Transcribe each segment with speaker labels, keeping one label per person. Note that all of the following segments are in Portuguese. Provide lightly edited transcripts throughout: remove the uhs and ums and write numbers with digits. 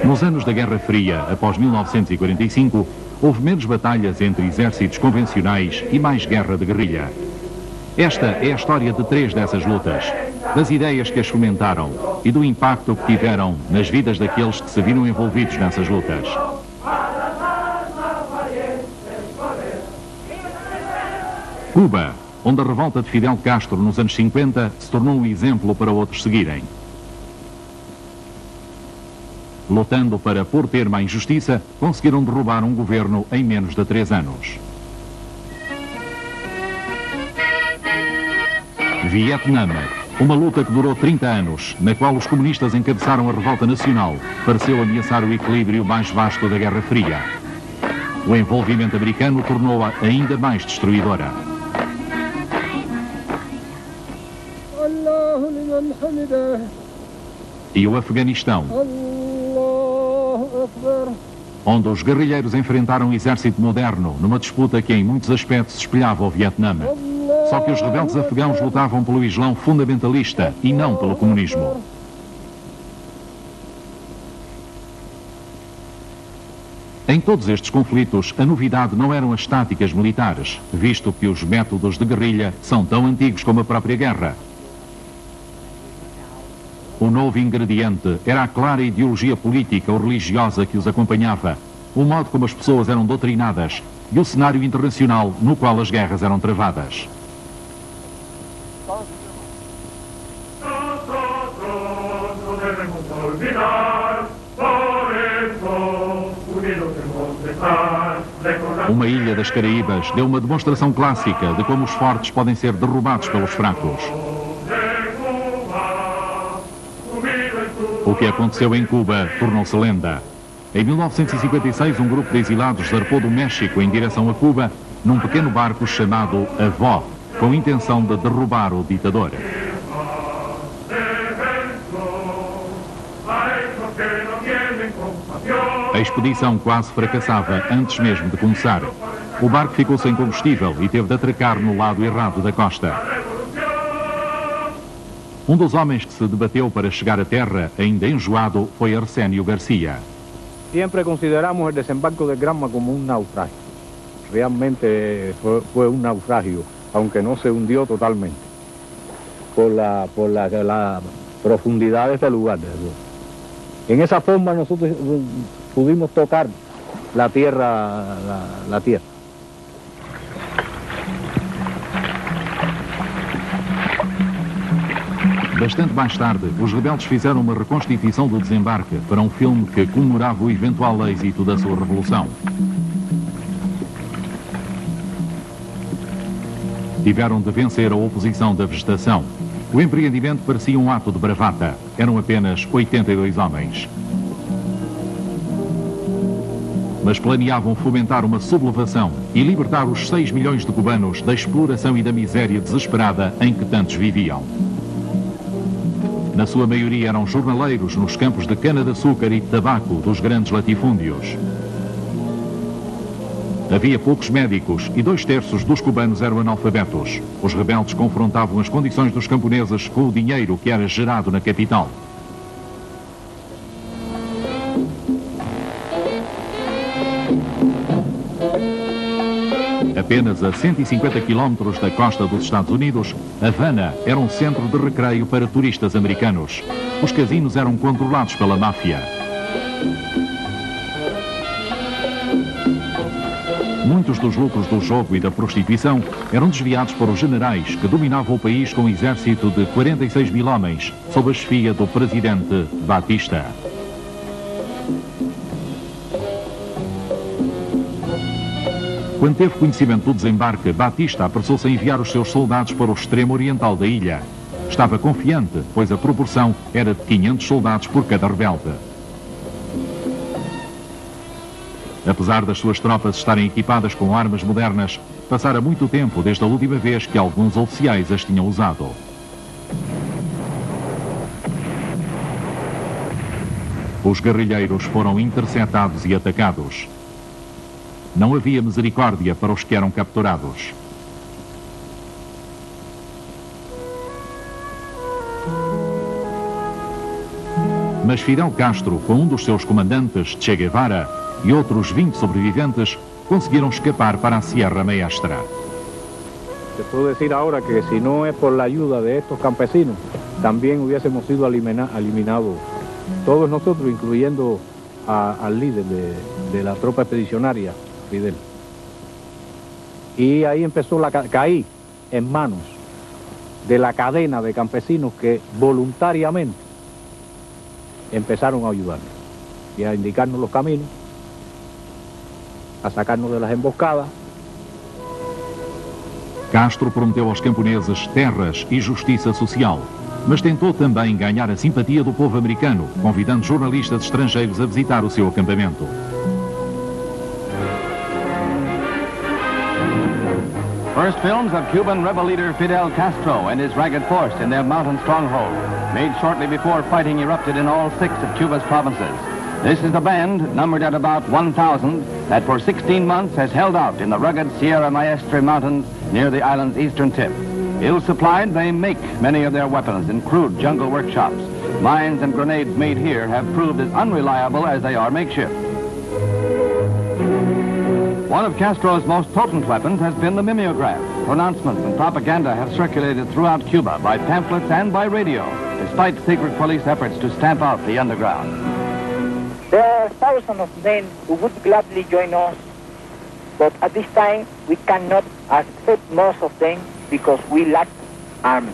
Speaker 1: Nos anos da Guerra Fria, após 1945, houve menos batalhas entre exércitos convencionais e mais guerra de guerrilha. Esta é a história de 3 dessas lutas, das ideias que as fomentaram e do impacto que tiveram nas vidas daqueles que se viram envolvidos nessas lutas. Cuba, onde a revolta de Fidel Castro nos anos 50 se tornou um exemplo para outros seguirem. Lutando para pôr termo à injustiça, conseguiram derrubar um governo em menos de 3 anos. Vietnã, uma luta que durou 30 anos, na qual os comunistas encabeçaram a revolta nacional, pareceu ameaçar o equilíbrio mais vasto da Guerra Fria. O envolvimento americano tornou-a ainda mais destruidora. E o Afeganistão, onde os guerrilheiros enfrentaram um exército moderno numa disputa que em muitos aspectos espelhava o Vietnã. Só que os rebeldes afegãos lutavam pelo Islão fundamentalista e não pelo comunismo. Em todos estes conflitos, a novidade não eram as táticas militares, visto que os métodos de guerrilha são tão antigos como a própria guerra. O novo ingrediente era a clara ideologia política ou religiosa que os acompanhava, o modo como as pessoas eram doutrinadas e o cenário internacional no qual as guerras eram travadas. Uma ilha das Caraíbas deu uma demonstração clássica de como os fortes podem ser derrubados pelos fracos. O que aconteceu em Cuba tornou-se lenda. Em 1956, um grupo de exilados zarpou do México em direção a Cuba num pequeno barco chamado Avó, com a intenção de derrubar o ditador. A expedição quase fracassava antes mesmo de começar. O barco ficou sem combustível e teve de atracar no lado errado da costa. Um dos homens que se debateu para chegar à terra, ainda enjoado, foi Arsénio Garcia.
Speaker 2: Siempre consideramos el desembarco de Granma como un naufragio. Realmente fue un naufragio, aunque no se hundió totalmente, por la profundidad de este lugar. En esa forma nosotros pudimos tocar la tierra, la tierra.
Speaker 1: Bastante mais tarde, os rebeldes fizeram uma reconstituição do desembarque para um filme que comemorava o eventual êxito da sua revolução. Tiveram de vencer a oposição da vegetação. O empreendimento parecia um ato de bravata. Eram apenas 82 homens. Mas planeavam fomentar uma sublevação e libertar os 6 milhões de cubanos da exploração e da miséria desesperada em que tantos viviam. Na sua maioria eram jornaleiros nos campos de cana-de-açúcar e tabaco dos grandes latifúndios. Havia poucos médicos e 2/3 dos cubanos eram analfabetos. Os rebeldes confrontavam as condições dos camponeses com o dinheiro que era gerado na capital. Apenas a 150 quilómetros da costa dos Estados Unidos, Havana era um centro de recreio para turistas americanos. Os casinos eram controlados pela máfia. Muitos dos lucros do jogo e da prostituição eram desviados para os generais que dominavam o país com um exército de 46 mil homens, sob a chefia do presidente Batista. Quando teve conhecimento do desembarque, Batista apressou-se a enviar os seus soldados para o extremo oriental da ilha. Estava confiante, pois a proporção era de 500 soldados por cada rebelde. Apesar das suas tropas estarem equipadas com armas modernas, passara muito tempo desde a última vez que alguns oficiais as tinham usado. Os guerrilheiros foram interceptados e atacados. Não havia misericórdia para os que eram capturados. Mas Fidel Castro, com um dos seus comandantes, Che Guevara, e outros 20 sobreviventes, conseguiram escapar para a Sierra Maestra.
Speaker 2: Te puedo decir ahora que si no es por la ayuda de estos campesinos, también hubiésemos sido eliminados todos nosotros, incluyendo al líder de la tropa expedicionaria, Fidel. Y ahí empezó caí en manos de la cadena de campesinos que voluntariamente empezaron a ayudarnos y a indicarnos los caminos, a sacarnos de las emboscadas.
Speaker 1: Castro prometeu aos camponeses terras e justiça social, mas tentou também ganhar a simpatia do povo americano, convidando jornalistas estrangeiros a visitar o seu acampamento.
Speaker 3: First films of Cuban rebel leader Fidel Castro and his ragged force in their mountain stronghold, made shortly before fighting erupted in all 6 of Cuba's provinces. This is the band, numbered at about 1,000, that for 16 months has held out in the rugged Sierra Maestra mountains near the island's eastern tip. Ill-supplied, they make many of their weapons in crude jungle workshops. Mines and grenades made here have proved as unreliable as they are makeshift. One of Castro's most potent weapons has been the mimeograph. Pronouncements and propaganda have circulated throughout Cuba by pamphlets and by radio, despite secret police efforts to stamp out the underground.
Speaker 4: There are thousands of men who would gladly join us, but at this time we cannot accept most of them because we lack arms.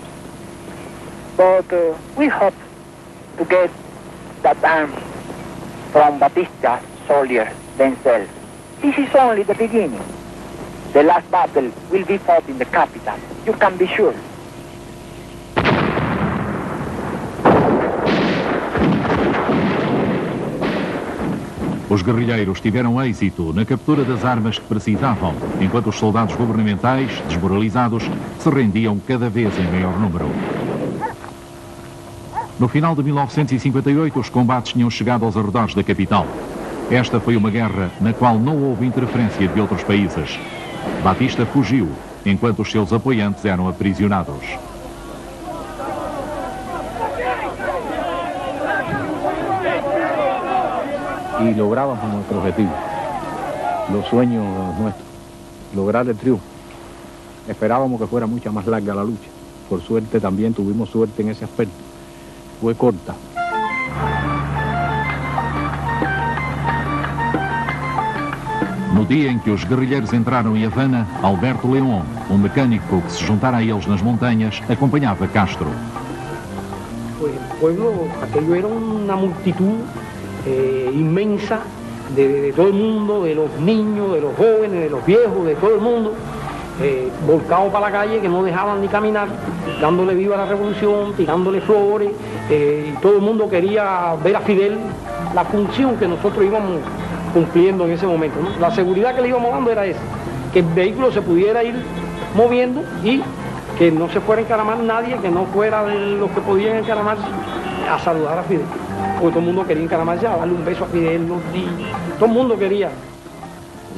Speaker 4: But we hope to get that arms from Batista's soldiers themselves. This is only the beginning. The last battle will be fought in the capital. You can be sure.
Speaker 1: Os guerrilheiros tiveram êxito na captura das armas que precisavam, enquanto os soldados governamentais, desmoralizados, se rendiam cada vez em maior número. No final de 1958, os combates tinham chegado aos arredores da capital. Esta foi uma guerra na qual não houve interferência de outros países. Batista fugiu, enquanto os seus apoiantes eram aprisionados.
Speaker 2: Y lográbamos nuestro objetivo, los sueños nuestros, lograr el triunfo. Esperábamos que fuera mucha más larga la lucha. Por suerte también tuvimos suerte en ese aspecto. Fue corta.
Speaker 1: No dia em que os guerrilheiros entraram em Havana, Alberto León, um mecânico que se juntara a eles nas montanhas, acompanhava Castro.
Speaker 5: Pues el pueblo, aquello era una multitud inmensa de todo el mundo, de los niños, de los jóvenes, de los viejos, de todo el mundo, volcados para la calle que no dejaban ni caminar, dándole viva a la revolución, tirándole flores, y todo el mundo quería ver a Fidel, la función que nosotros íbamos cumpliendo en ese momento, ¿no? La seguridad que le íbamos dando era esa, que el vehículo se pudiera ir moviendo y que no se fuera a encaramar nadie, que no fuera de los que podían encaramarse a saludar a Fidel. Porque todo el mundo quería encaramarse a darle un beso a Fidel, todo el mundo quería.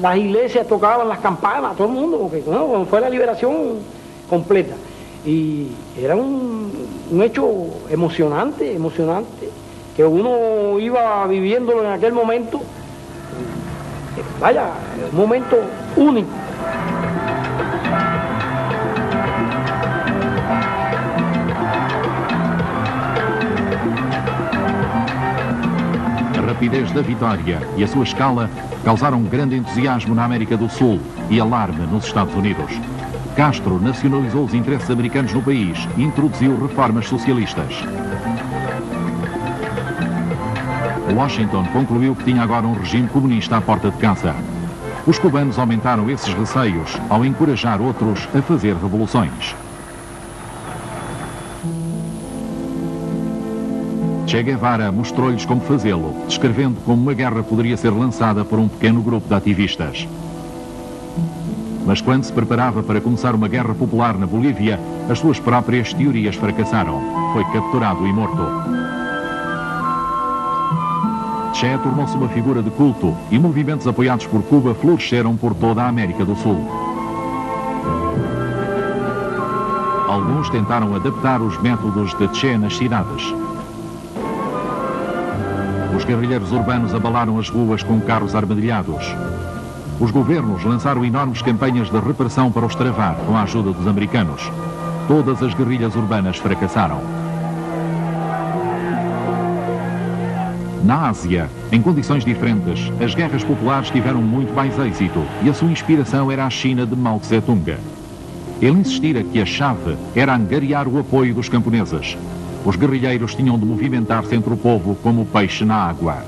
Speaker 5: Las iglesias tocaban las campanas, todo el mundo, porque ¿no? Fue la liberación completa. Y era un hecho emocionante, que uno iba viviéndolo en aquel momento. Vaya, un momento único.
Speaker 1: A rapidez da vitória e a sua escala causaram grande entusiasmo na América do Sul e alarme nos Estados Unidos. Castro nacionalizou os interesses americanos no país e introduziu reformas socialistas. Washington concluiu que tinha agora um regime comunista à porta de casa. Os cubanos aumentaram esses receios ao encorajar outros a fazer revoluções. Che Guevara mostrou-lhes como fazê-lo, descrevendo como uma guerra poderia ser lançada por um pequeno grupo de ativistas. Mas quando se preparava para começar uma guerra popular na Bolívia, as suas próprias teorias fracassaram. Foi capturado e morto. Che tornou-se uma figura de culto e movimentos apoiados por Cuba floresceram por toda a América do Sul. Alguns tentaram adaptar os métodos de Che nas cidades. guerrilheiros urbanos abalaram as ruas com carros armadilhados. Os governos lançaram enormes campanhas de repressão para os travar, com a ajuda dos americanos. Todas as guerrilhas urbanas fracassaram. Na Ásia, em condições diferentes, as guerras populares tiveram muito mais êxito e a sua inspiração era a China de Mao Tse-tung. Ele insistira que a chave era angariar o apoio dos camponeses. Os guerrilheiros tinham de movimentar-se entre o povo como o peixe na água.